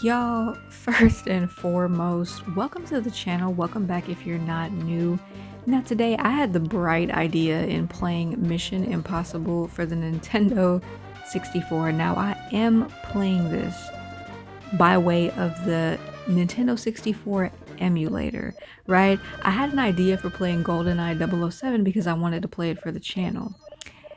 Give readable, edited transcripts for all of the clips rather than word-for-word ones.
Y'all, first and foremost, welcome to the channel. Welcome back if you're not new. Now today I had the bright idea in playing Mission Impossible for the Nintendo 64. Now I am playing this by way of the Nintendo 64 emulator, right? I had an idea for playing GoldenEye 007 because I wanted to play it for the channel.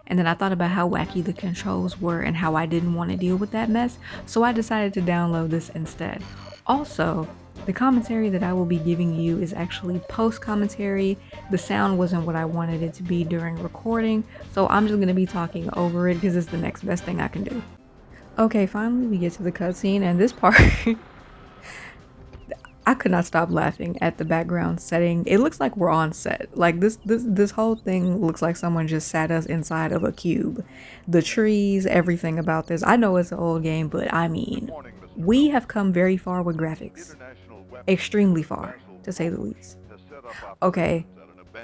And then I thought about how wacky the controls were and how I didn't want to deal with that mess, so I decided to download this instead. Also, the commentary that I will be giving you is actually post commentary. The sound wasn't what I wanted it to be during recording, so I'm just going to be talking over it because it's the next best thing I can do. Okay, finally we get to the cutscene, and this part I could not stop laughing at the background setting. It looks like we're on set. Like this whole thing looks like someone just sat us inside of a cube. The trees, everything about this. I know it's an old game, but I mean, we have come very far with graphics. Extremely far, to say the least. Okay,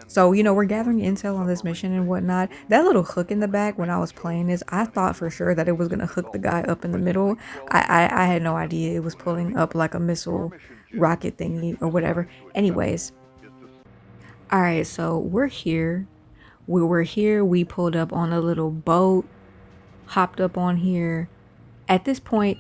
so we're gathering intel on this mission and whatnot. That little hook in the back when I was playing this, I thought for sure that it was gonna hook the guy up in the middle. I had no idea it was pulling up like a missile rocket thingy or whatever. Anyways, all right, so we're here. We pulled up on a little boat, hopped up on here. At this point,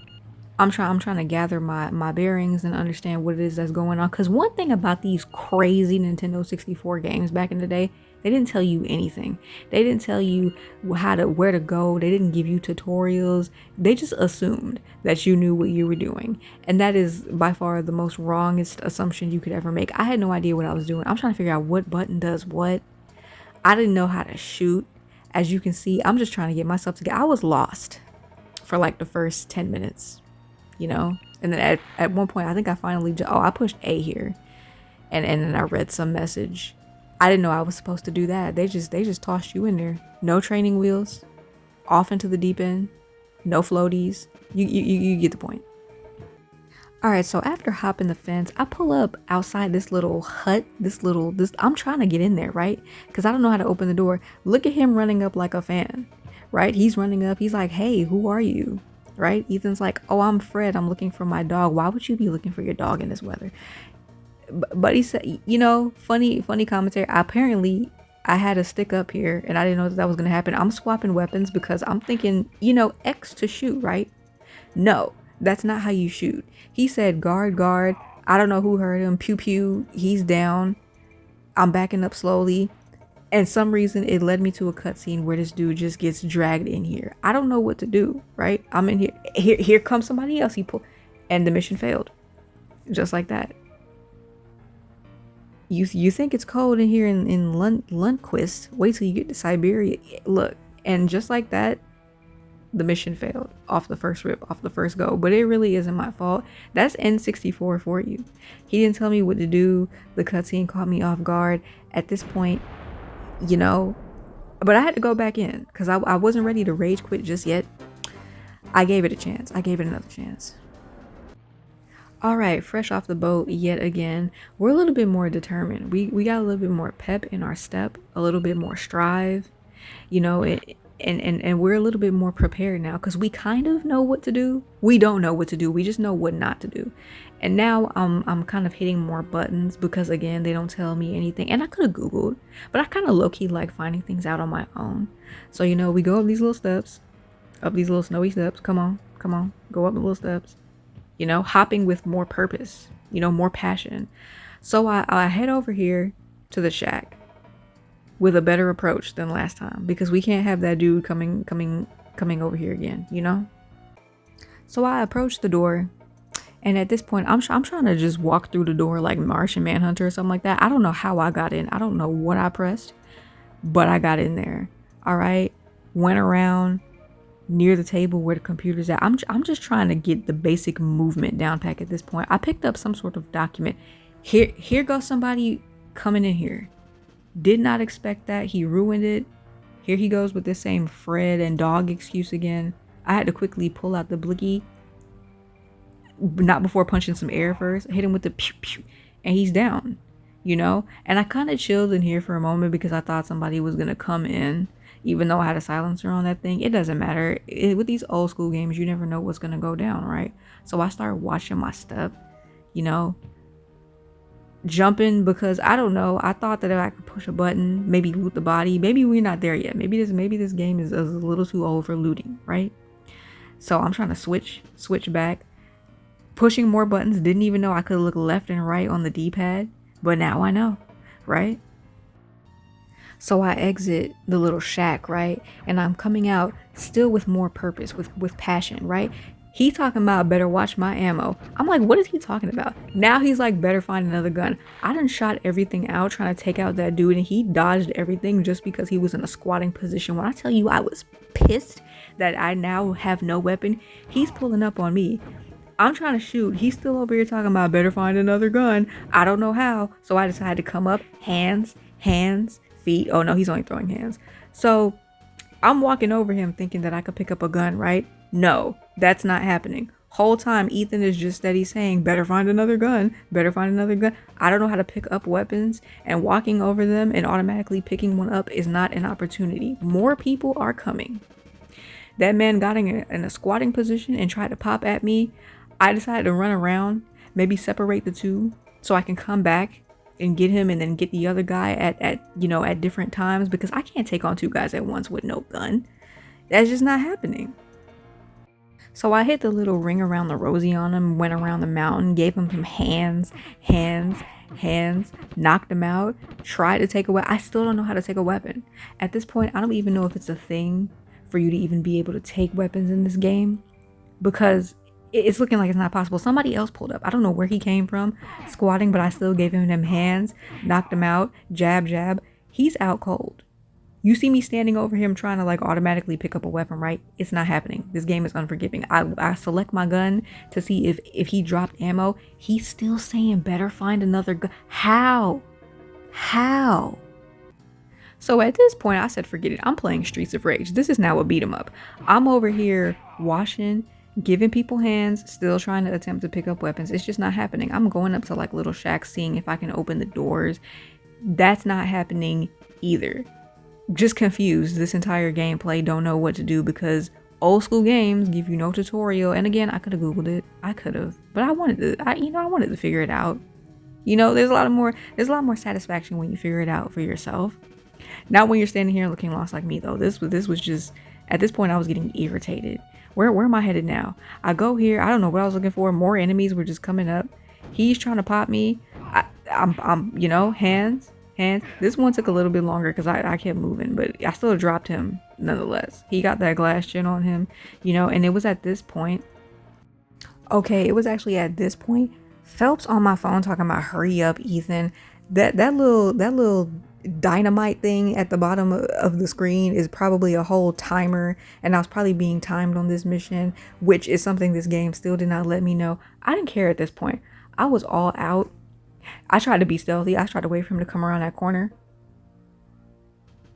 I'm trying to gather my bearings and understand what it is that's going on. Because one thing about these crazy Nintendo 64 games back in the day, they didn't tell you anything. They didn't tell you where to go. They didn't give you tutorials. They just assumed that you knew what you were doing. And that is by far the most wrongest assumption you could ever make. I had no idea what I was doing. I'm trying to figure out what button does what. I didn't know how to shoot. As you can see, I'm just trying to get myself together. I was lost for like the first 10 minutes. And then at one point I think I finally I pushed A here, and then I read some message. I didn't know I was supposed to do that. They just tossed you in there. No training wheels, off into the deep end, no floaties. You get the point. All right, so after hopping the fence, I pull up outside this little hut. I'm trying to get in there, right? Because I don't know how to open the door. Look at him running up like a fan, right? He's running up. He's like, "Hey, who are you?" Right? Ethan's like, "Oh, I'm Fred. I'm looking for my dog." Why would you be looking for your dog in this weather? But he said, funny commentary. Apparently, I had a stick up here and I didn't know that was going to happen. I'm swapping weapons because I'm thinking, X to shoot, right? No, that's not how you shoot. He said, "Guard, guard." I don't know who heard him. Pew, pew. He's down. I'm backing up slowly. And some reason it led me to a cutscene where this dude just gets dragged in here. I don't know what to do, right? I'm in here. Here comes somebody else. And the mission failed. Just like that. You think it's cold in here in Lundquist. Wait till you get to Siberia. Look, and just like that, the mission failed off the first rip, off the first go. But it really isn't my fault. That's N64 for you. He didn't tell me what to do. The cutscene caught me off guard. At this point, but I had to go back in because I wasn't ready to rage quit just yet. I gave it a chance. I gave it another chance. All right, fresh off the boat yet again. We're a little bit more determined. We got a little bit more pep in our step, a little bit more strive, and we're a little bit more prepared now because we kind of know what to do. We don't know what to do. We just know what not to do. And now I'm kind of hitting more buttons because again, they don't tell me anything. And I could have Googled, but I kind of low-key like finding things out on my own. So, we go up these little steps, up these little snowy steps. Come on, go up the little steps, hopping with more purpose, more passion. So I head over here to the shack with a better approach than last time because we can't have that dude coming over here again, So I approach the door. And at this point, I'm trying to just walk through the door like Martian Manhunter or something like that. I don't know how I got in. I don't know what I pressed, but I got in there. All right. Went around near the table where the computer's at. I'm just trying to get the basic movement down pack at this point. I picked up some sort of document. Here goes somebody coming in here. Did not expect that. He ruined it. Here he goes with this same Fred and dog excuse again. I had to quickly pull out the blicky. Not before punching some air first. Hit him with the pew pew, and he's down, And I kind of chilled in here for a moment because I thought somebody was gonna come in, even though I had a silencer on that thing. It doesn't matter. With these old school games, you never know what's gonna go down, right? So I started watching my step, you know, jumping, because I don't know. I thought that if I could push a button, maybe loot the body. Maybe we're not there yet. Maybe this game is a little too old for looting, right? So I'm trying to switch back, pushing more buttons. Didn't even know I could look left and right on the D-pad, but now I know, right? So I exit the little shack, right? And I'm coming out still with more purpose, with passion, right? He talking about better watch my ammo. I'm like, what is he talking about? Now he's like, better find another gun. I done shot everything out trying to take out that dude, and he dodged everything just because he was in a squatting position. When I tell you I was pissed that I now have no weapon, he's pulling up on me. I'm trying to shoot. He's still over here talking about better find another gun. I don't know how. So I decided to come up, hands, feet. Oh no, he's only throwing hands. So I'm walking over him thinking that I could pick up a gun, right? No, that's not happening. Whole time Ethan is just steady saying, better find another gun, better find another gun. I don't know how to pick up weapons, and walking over them and automatically picking one up is not an opportunity. More people are coming. That man got in a squatting position and tried to pop at me. I decided to run around, maybe separate the two so I can come back and get him, and then get the other guy at different times, because I can't take on two guys at once with no gun. That's just not happening. So I hit the little ring around the rosy on him, went around the mountain, gave him some hands, knocked him out, tried to take a weapon. I still don't know how to take a weapon. At this point, I don't even know if it's a thing for you to even be able to take weapons in this game, because it's looking like it's not possible. Somebody else pulled up. I don't know where he came from, squatting, but I still gave him them hands, knocked him out, jab. He's out cold. You see me standing over him trying to like automatically pick up a weapon, right? It's not happening. This game is unforgiving. I select my gun to see if he dropped ammo. He's still saying better find another gun. How? So at this point, I said, forget it. I'm playing Streets of Rage. This is now a beat 'em up. I'm over here washing, giving people hands, still trying to attempt to pick up weapons. It's just not happening. I'm going up to like little shacks, seeing if I can open the doors. That's not happening either. Just confused. This entire gameplay, don't know what to do, because old school games give you no tutorial. And again, I could have Googled it. I could have, but I wanted to figure it out. There's a lot more satisfaction when you figure it out for yourself. Not when you're standing here looking lost like me though. This was just, at this point I was getting irritated. Where am I headed now? I go here. I don't know what I was looking for. More enemies were just coming up. He's trying to pop me. I'm hands. This one took a little bit longer because I kept moving, but I still dropped him nonetheless. He got that glass chin on him, and it was at this point. Okay, it was actually at this point. Phelps on my phone talking about hurry up, Ethan. That little dynamite thing at the bottom of the screen is probably a whole timer, and I was probably being timed on this mission, which is something this game still did not let me know. I didn't care at this point. I was all out. I tried to be stealthy. I tried to wait for him to come around that corner.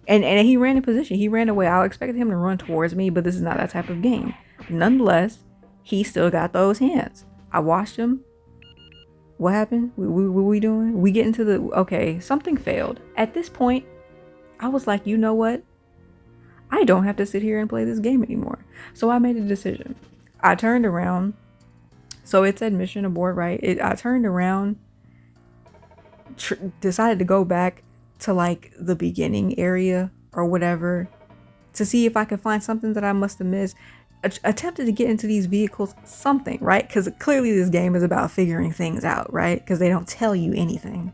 And he ran in position. He ran away. I expected him to run towards me, but this is not that type of game. Nonetheless, he still got those hands. I watched him. What happened? What we doing? We get into the... Okay, something failed. At this point, I was like, you know what? I don't have to sit here and play this game anymore. So I made a decision. I turned around. So it said mission abort, right? I turned around, decided to go back to like the beginning area or whatever to see if I could find something that I must have missed. Attempted to get into these vehicles, something, right? Because clearly this game is about figuring things out, right? Because they don't tell you anything.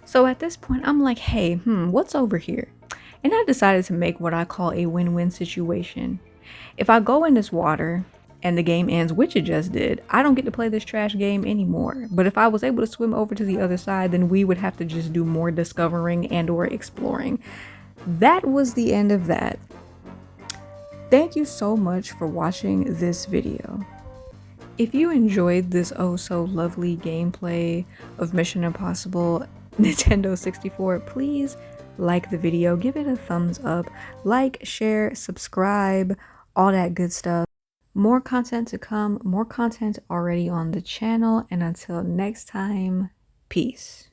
So at this point, I'm like, hey, what's over here? And I decided to make what I call a win-win situation. If I go in this water and the game ends, which it just did, I don't get to play this trash game anymore. But if I was able to swim over to the other side, then we would have to just do more discovering and or exploring. That was the end of that. Thank you so much for watching this video. If you enjoyed this oh so lovely gameplay of Mission Impossible Nintendo 64, please like the video, give it a thumbs up, like, share, subscribe, all that good stuff. More content to come, more content already on the channel, and until next time, peace.